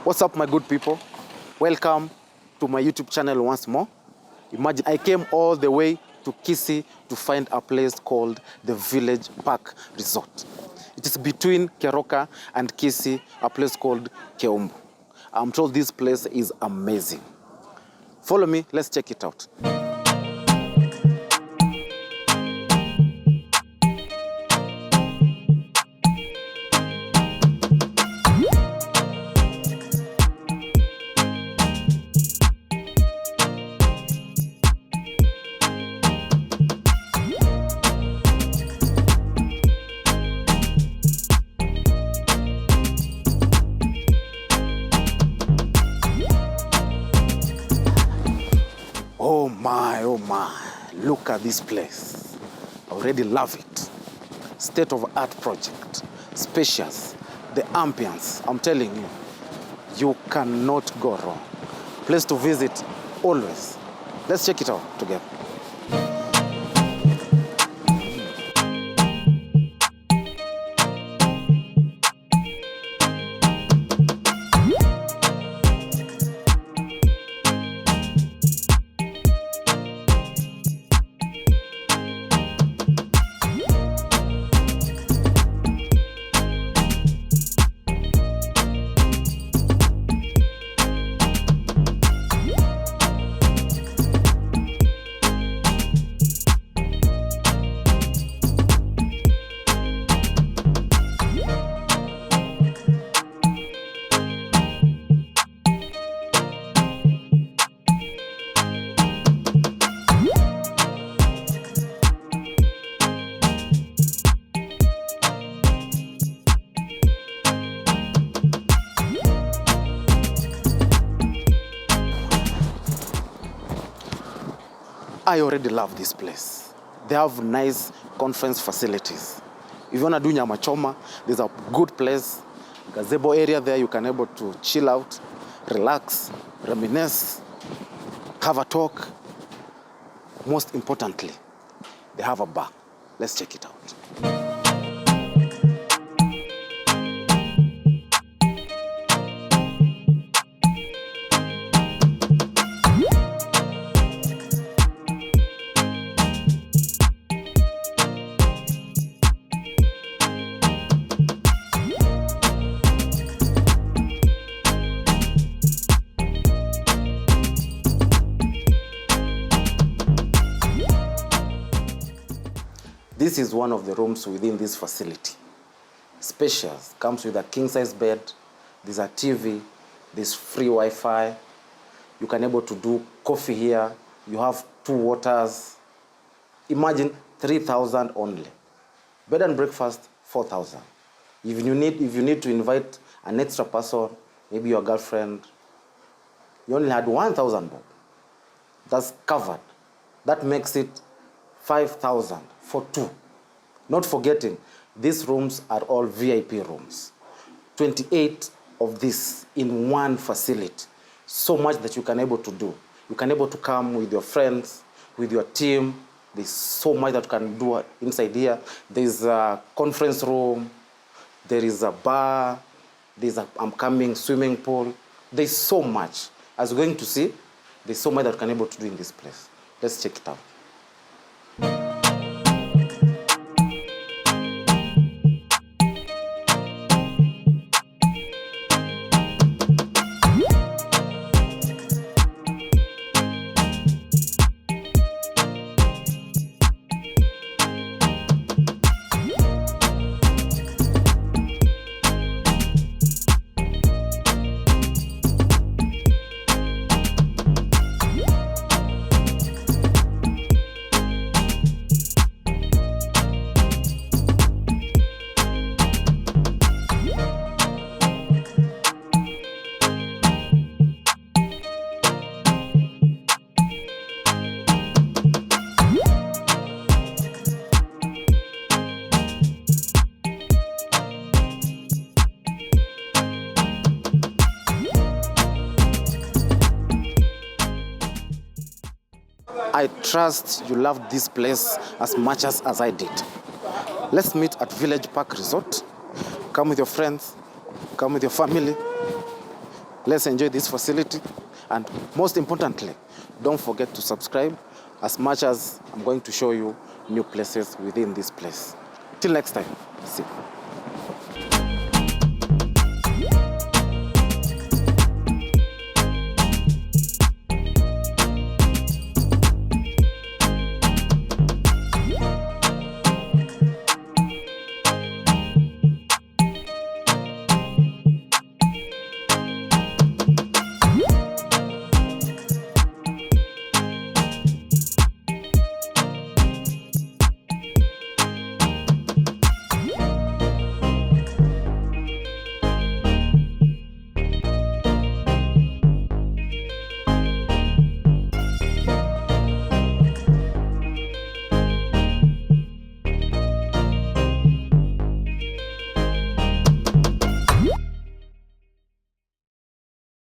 What's up, my good people? Welcome to my YouTube channel once more. Imagine I came all the way to Kisii to find a place called the Village Park Resort. It is between Keroka and Kisii, a place called Keumbu. I'm told this place is amazing. Follow me, let's check it out. Oh my, look at this place. I already love it. State-of-art project, spacious, the ambience, I'm telling you, you cannot go wrong. Place to visit always. Let's check it out together. I already love this place. They have nice conference facilities. If you want to do nyama choma, there's a good place. Gazebo area there, you can able to chill out, relax, reminisce, have a talk. Most importantly, they have a bar. Let's check it out. This is one of the rooms within this facility. Spacious, comes with a king-size bed, there's a TV, there's free Wi-Fi. You can able to do coffee here. You have 2 waters. Imagine 3,000 only. Bed and breakfast, 4,000. If you need to invite an extra person, maybe your girlfriend, you only had 1,000 bob. That's covered. That makes it 5,000 for 2. Not forgetting, these rooms are all VIP rooms. 28 of this in one facility. So much that you can able to do. You can able to come with your friends, with your team. There's so much that you can do inside here. There's a conference room. There is a bar. There's an upcoming swimming pool. There's so much. As you're going to see, there's so much that you can able to do in this place. Let's check it out. I trust you loved this place as much as I did. Let's meet at Village Park Resort. Come with your friends, come with your family. Let's enjoy this facility, and most importantly, don't forget to subscribe, as much as I'm going to show you new places within this place. Till next time, see you.